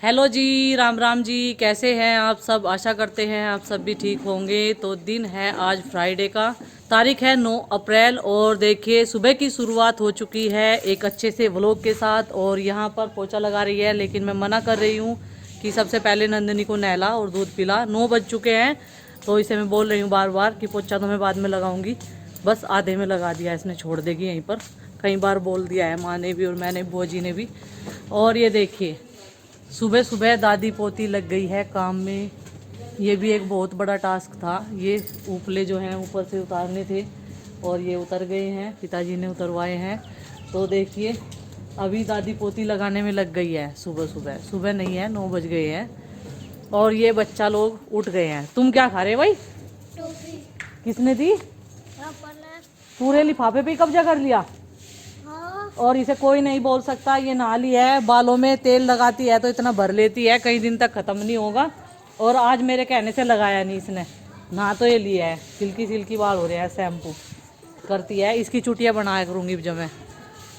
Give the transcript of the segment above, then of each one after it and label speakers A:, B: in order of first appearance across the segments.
A: Hello जी, राम राम जी। कैसे हैं आप सब? आशा करते हैं आप सब भी ठीक होंगे। तो दिन है आज फ्राइडे का, तारीख है 9 अप्रैल और देखिए सुबह की शुरुआत हो चुकी है एक अच्छे से व्लॉग के साथ। और यहाँ पर पोछा लगा रही है, लेकिन मैं मना कर रही हूँ कि सबसे पहले नंदिनी को नहला और दूध पिला। 9 बज चुके हैं तो इसे मैं बोल रही हूँ बार बार कि पोछा तो मैं बाद में लगाऊंगी। बस आधे में लगा दिया, इसने छोड़ देगी यहीं पर। कई बार बोल दिया है माँ ने भी और मैंने, बुआ जी ने भी। और ये देखिए सुबह सुबह दादी पोती लग गई है काम में। ये भी एक बहुत बड़ा टास्क था। ये उपले जो हैं ऊपर से उतारने थे और ये उतर गए हैं, पिताजी ने उतरवाए हैं। तो देखिए अभी दादी पोती लगाने में लग गई है। सुबह सुबह, सुबह नहीं है, 9 बज गए हैं और ये बच्चा लोग उठ गए हैं। तुम क्या खा रहे भाई? किसने दी? पूरे लिफाफे पे ही कब्जा कर लिया। और इसे कोई नहीं बोल सकता, ये नाली है। बालों में तेल लगाती है तो इतना भर लेती है, कई दिन तक ख़त्म नहीं होगा। और आज मेरे कहने से लगाया नहीं इसने, नहा तो ये लिया है। सिल्की सिल्की बाल हो रहे हैं, शैम्पू करती है। इसकी चुटियाँ बनाया करूँगी जब मैं।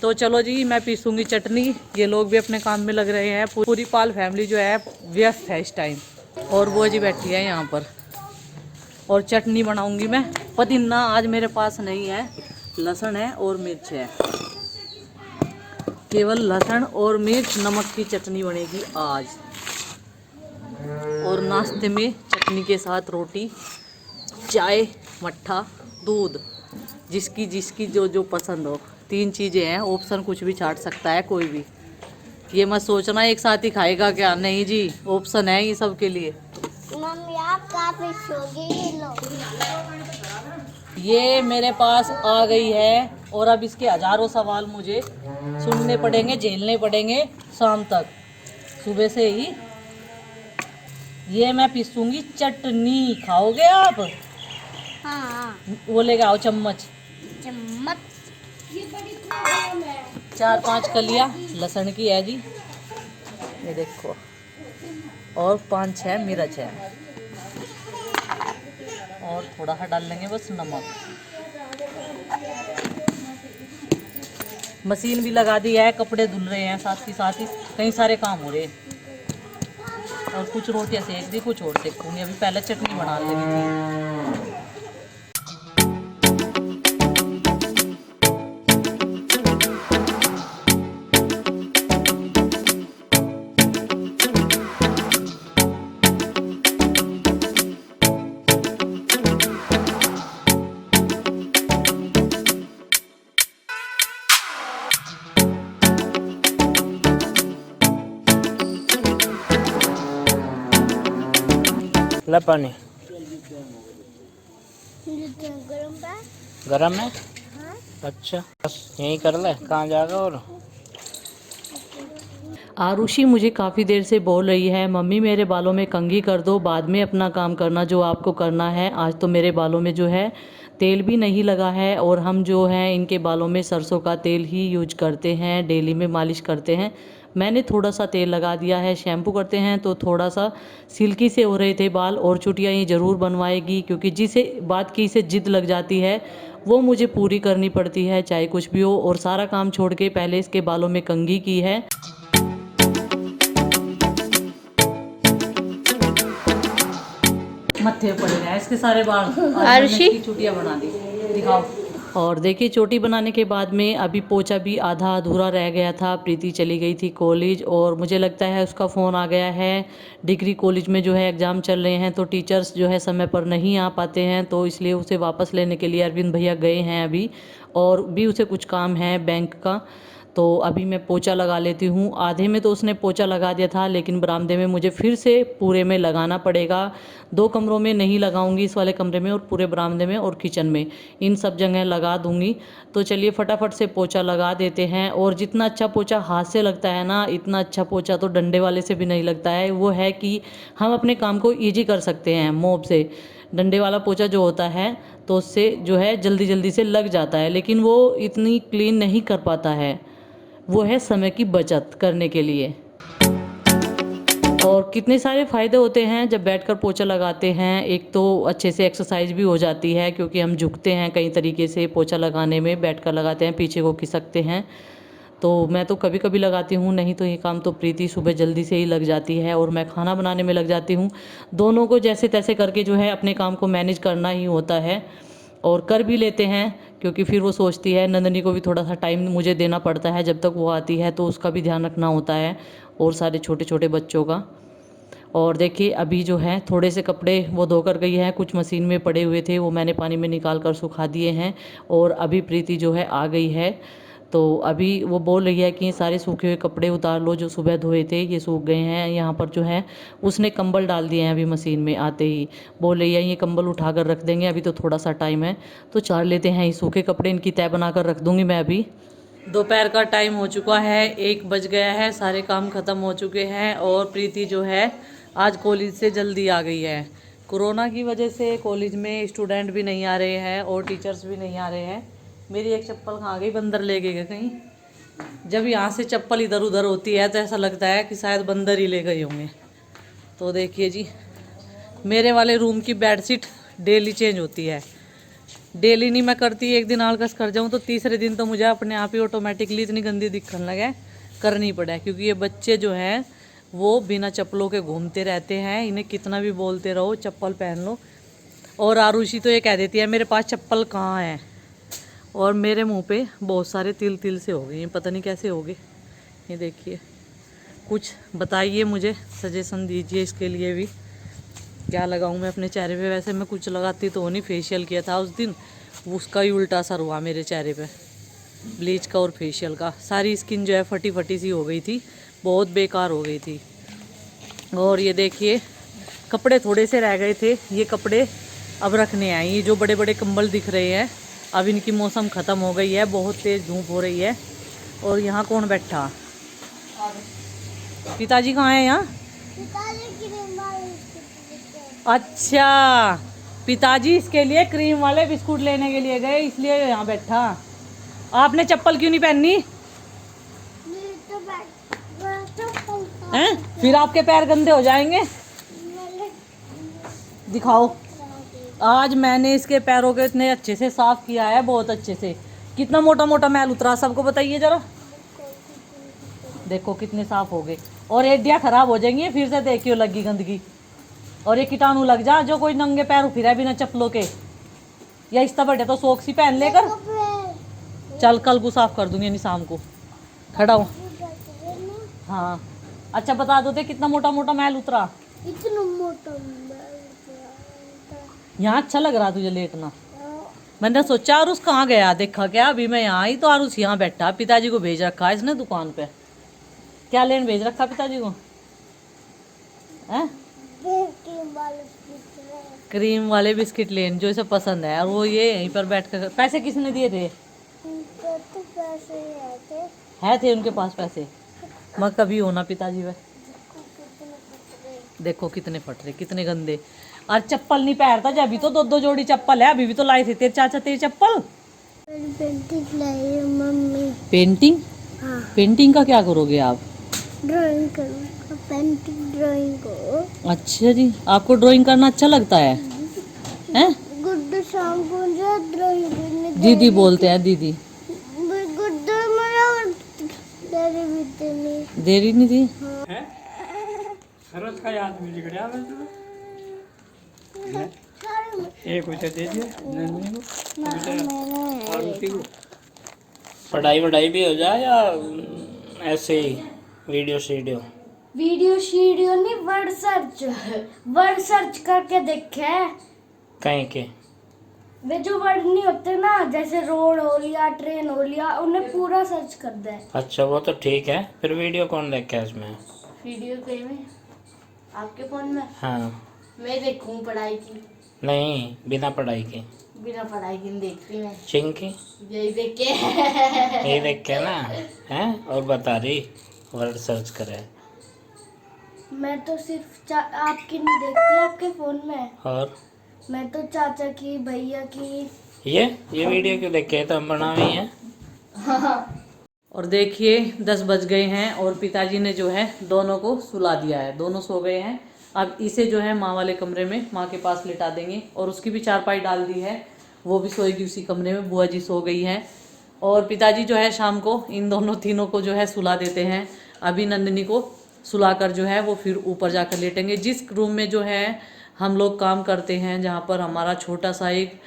A: तो चलो जी, मैं पीसूँगी चटनी। ये लोग भी अपने काम में लग रहे हैं। पूरी पाल फैमिली जो है व्यस्त है इस टाइम। और वो जी बैठी है यहाँ पर और चटनी बनाऊँगी मैं। पुदीना आज मेरे पास नहीं है, लहसुन है और मिर्च है। केवल लहसुन और मिर्च नमक की चटनी बनेगी आज। और नाश्ते में चटनी के साथ रोटी, चाय, मट्ठा, दूध, जिसकी जिसकी जो जो पसंद हो। 3 चीज़ें हैं, ऑप्शन कुछ भी छाट सकता है कोई भी। ये मत सोचना एक साथ ही खाएगा क्या, नहीं जी, ऑप्शन है ये सब के लिए।
B: मम्मी आप काफी सोगी लो।
A: ये मेरे पास आ गई है और अब इसके हजारों सवाल मुझे सुनने पड़ेंगे, झेलने पड़ेंगे शाम तक। सुबह से ही ये मैं पीसूंगी चटनी। खाओगे आप?
B: हाँ
A: वो लेके आओ चम्मच।
B: चम्मच।
A: 4-5 कलियां लहसुन की है जी, ये देखो। और 5-6 मिर्च है और थोड़ा सा डाल लेंगे बस नमक। मशीन भी लगा दी है, कपड़े धुल रहे हैं साथ ही कई सारे काम हो रहे हैं। और कुछ रोटियां सेक दी, कुछ और सेकूंगी। अभी पहले चटनी बना लगी थी।
C: ला पानी
B: गरम है।
C: गरम है।
B: हाँ?
C: अच्छा बस यही कर ले, कहाँ जाएगा। और
A: आरुषि मुझे काफ़ी देर से बोल रही है, मम्मी मेरे बालों में कंघी कर दो, बाद में अपना काम करना जो आपको करना है। आज तो मेरे बालों में जो है तेल भी नहीं लगा है और हम जो है इनके बालों में सरसों का तेल ही यूज करते हैं, डेली में मालिश करते हैं। मैंने थोड़ा सा तेल लगा दिया है, शैम्पू करते हैं तो थोड़ा सा सिल्की से हो रहे थे बाल। और चुटियाँ ये ज़रूर बनवाएगी, क्योंकि जिसे बात की इसे जिद लग जाती है वो मुझे पूरी करनी पड़ती है, चाहे कुछ भी हो। और सारा काम छोड़ के पहले इसके बालों में कंघी की है। मत्थे पड़ गए हैं इसके सारे बाल। आज मैंने इसकी चुटियाँ बना दी, दिखाओ। और देखिए चोटी बनाने के बाद में अभी पोछा भी आधा अधूरा रह गया था। प्रीति चली गई थी कॉलेज और मुझे लगता है उसका फ़ोन आ गया है। डिग्री कॉलेज में जो है एग्ज़ाम चल रहे हैं तो टीचर्स जो है समय पर नहीं आ पाते हैं, तो इसलिए उसे वापस लेने के लिए अरविंद भैया गए हैं अभी। और भी उसे कुछ काम है बैंक का। तो अभी मैं पोछा लगा लेती हूँ। आधे में तो उसने पोछा लगा दिया था, लेकिन बरामदे में मुझे फिर से पूरे में लगाना पड़ेगा। 2 कमरों में नहीं लगाऊंगी, इस वाले कमरे में और पूरे बरामदे में और किचन में, इन सब जगह लगा दूंगी। तो चलिए फटाफट से पोछा लगा देते हैं। और जितना अच्छा पोछा हाथ से लगता है ना, इतना अच्छा पोछा तो डंडे वाले से भी नहीं लगता है। वो है कि हम अपने काम को ईजी कर सकते हैं मोप से। डंडे वाला पोछा जो होता है तो उससे जो है जल्दी जल्दी से लग जाता है, लेकिन वो इतनी क्लीन नहीं कर पाता है। वो है समय की बचत करने के लिए। और कितने सारे फ़ायदे होते हैं जब बैठकर पोछा लगाते हैं। एक तो अच्छे से एक्सरसाइज भी हो जाती है, क्योंकि हम झुकते हैं कई तरीके से पोछा लगाने में, बैठकर लगाते हैं, पीछे को खिसकते हैं। तो मैं तो कभी कभी लगाती हूँ, नहीं तो ये काम तो प्रीति सुबह जल्दी से ही लग जाती है और मैं खाना बनाने में लग जाती हूँ। दोनों को जैसे तैसे करके जो है अपने काम को मैनेज करना ही होता है और कर भी लेते हैं, क्योंकि फिर वो सोचती है, नंदनी को भी थोड़ा सा टाइम मुझे देना पड़ता है, जब तक वो आती है तो उसका भी ध्यान रखना होता है और सारे छोटे छोटे बच्चों का। और देखिए अभी जो है थोड़े से कपड़े वो धोकर गई है, कुछ मशीन में पड़े हुए थे वो मैंने पानी में निकाल कर सुखा दिए हैं। और अभी प्रीति जो है आ गई है, तो अभी वो बोल रही है कि ये सारे सूखे हुए कपड़े उतार लो जो सुबह धोए थे, ये सूख गए हैं। यहाँ पर जो है उसने कंबल डाल दिए हैं अभी मशीन में आते ही, बोल रही है ये कंबल उठा कर रख देंगे, अभी तो थोड़ा सा टाइम है तो चार लेते हैं ये सूखे कपड़े, इनकी तय बना कर रख दूँगी मैं अभी। दोपहर का टाइम हो चुका है, 1 बज गया है, सारे काम ख़त्म हो चुके हैं और प्रीति जो है आज कॉलेज से जल्दी आ गई है। कोरोना की वजह से कॉलेज में स्टूडेंट भी नहीं आ रहे हैं और टीचर्स भी नहीं आ रहे हैं। मेरी एक चप्पल कहाँ गई, बंदर ले गए कहीं। जब यहाँ से चप्पल इधर उधर होती है तो ऐसा लगता है कि शायद बंदर ही ले गए होंगे। तो देखिए जी, मेरे वाले रूम की बेडशीट डेली चेंज होती है। डेली नहीं मैं करती, एक दिन आलकस कर जाऊँ तो तीसरे दिन तो मुझे अपने आप ही ऑटोमेटिकली इतनी गंदी दिखने लगे, करनी पड़े। क्योंकि ये बच्चे जो हैं वो बिना चप्पलों के घूमते रहते हैं, इन्हें कितना भी बोलते रहो चप्पल पहन लो। और आरुषि तो ये कह देती है मेरे पास चप्पल कहाँ है। और मेरे मुंह पे बहुत सारे तिल तिल से हो गए हैं, पता नहीं कैसे हो गए। ये देखिए, कुछ बताइए मुझे, सजेशन दीजिए इसके लिए भी, क्या लगाऊं मैं अपने चेहरे पे। वैसे मैं कुछ लगाती तो नहीं, फेशियल किया था उस दिन, उसका ही उल्टा असर हुआ मेरे चेहरे पे, ब्लीच का और फेशियल का। सारी स्किन जो है फटी फटी सी हो गई थी, बहुत बेकार हो गई थी। और ये देखिए कपड़े थोड़े से रह गए थे, ये कपड़े अब रखने आए। ये जो बड़े बड़े कंबल दिख रहे हैं, अब इनकी मौसम ख़त्म हो गई है, बहुत तेज़ धूप हो रही है। और यहाँ कौन बैठा, पिताजी कहाँ हैं यहाँ? अच्छा, पिताजी इसके लिए क्रीम वाले बिस्कुट लेने के लिए गए, इसलिए यहाँ बैठा। आपने चप्पल क्यों नहीं पहनी हैं? फिर आपके पैर गंदे हो जाएंगे। दिखाओ, आज मैंने इसके पैरों के इतने अच्छे से साफ किया है, बहुत अच्छे से। कितना मोटा मोटा मैल उतरा सबको बताइए जरा। देखो कितने साफ हो गए। और एडियाँ खराब हो जाएंगी फिर से, देखियो लगी गंदगी। और ये कीटाणु लग जा जो कोई नंगे पैर फिरा बिना चप्पलों के, या इस बड़े तो सोक्सी पहन लेकर चल, कल को साफ कर दूंगी नहीं शाम को। खड़ा हो। हाँ अच्छा, बता दो दे कितना मोटा मोटा मैल उतरा।
B: इतना मोटा
A: यहाँ अच्छा लग रहा तुझे लेटना। मैंने सोचा आरुष कहाँ गया, देखा क्या अभी मैं यहाँ आई तो आरुष यहाँ बैठा। पिताजी को भेज रखा है इसने दुकान पे। क्या लेन भेज रखा पिताजी को है? क्रीम वाले बिस्किट लेन जो इसे पसंद है। और वो ये यहीं पर बैठ कर। पैसे किसने दिए थे?
B: तो पैसे
A: है थे उनके पास पैसे। मैं कभी होना पिताजी वे, देखो कितने फट रहे, कितने गंदे। और चप्पल नहीं पहनता जब, अभी तो 2-2 जोड़ी चप्पल है, अभी भी तो लाई थी तेरे चाचा तेरी चप्पल।
B: पेंटिंग लाई है मम्मी।
A: पेंटिंग?
B: हाँ।
A: पेंटिंग का क्या करोगे आप?
B: ड्राइंग करूँगा, पेंटिंग ड्राइंग को।
A: अच्छा जी, आपको ड्राइंग करना अच्छा लगता है हैं?
B: गुड्डू शाम को मुझे ड्राइंग करने
A: दीदी बोलते हैं दीदी।
B: गुड्डू मेरा डेरी भी देनी।
A: देरी नहीं थी।
C: सरस का याद मुझे गया एक उसे दे दिया नंदनी को, आरुषि को। पढ़ाई वढ़ाई भी हो जाए या ऐसे ही वीडियो शीडियो?
B: वीडियो शीडियो नहीं, वर्ड सर्च करके देखे।
C: कहीं के
B: वे जो वर्ड नहीं होते ना, जैसे रोड हो लिया, ट्रेन हो लिया, उन्हें पूरा सर्च कर दे।
C: अच्छा वो तो ठीक है, फिर वीडियो कौन देखे उसमें?
B: वीडियो कहीं में आपके फोन में?
C: हाँ।
B: मैं देखूं पढ़ाई की?
C: नहीं, बिना पढ़ाई के।
B: बिना पढ़ाई की नहीं देखती मैं।
C: चिंकी
B: यही देख के
C: यही देख के ना है। और बता रही वर्ड सर्च करे।
B: मैं तो सिर्फ आपकी नहीं देखती आपके फोन में।
C: और
B: मैं तो चाचा की, भैया की।
C: ये वीडियो क्यों देखे? तो हम बना हुई हैं।
A: और देखिए 10 बज गए हैं और पिताजी ने जो है दोनों को सुला दिया है, दोनों सो गए हैं। अब इसे जो है माँ वाले कमरे में माँ के पास लिटा देंगे और उसकी भी चारपाई डाल दी है, वो भी सोएगी उसी कमरे में। बुआ जी सो गई है और पिताजी जो है शाम को इन दोनों तीनों को जो है सुला देते हैं। अभी नंदिनी को सुलाकर जो है वो फिर ऊपर जाकर लेटेंगे। जिस रूम में जो है हम लोग काम करते हैं, जहाँ पर हमारा छोटा सा एक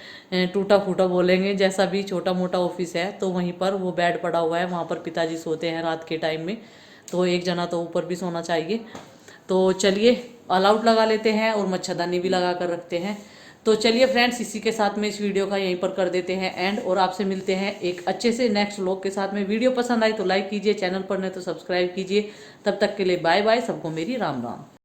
A: टूटा फूटा बोलेंगे, जैसा भी छोटा मोटा ऑफिस है, तो वहीं पर वो बेड पड़ा हुआ है, वहाँ पर पिताजी सोते हैं रात के टाइम में। तो एक जना तो ऊपर भी सोना चाहिए। तो चलिए ऑल आउट लगा लेते हैं और मच्छरदानी भी लगा कर रखते हैं। तो चलिए फ्रेंड्स, इसी के साथ में इस वीडियो का यहीं पर कर देते हैं एंड, और आपसे मिलते हैं एक अच्छे से नेक्स्ट व्लॉग के साथ में। वीडियो पसंद आई तो लाइक कीजिए, चैनल पर नहीं तो सब्सक्राइब कीजिए। तब तक के लिए बाय बाय, सबको मेरी राम राम।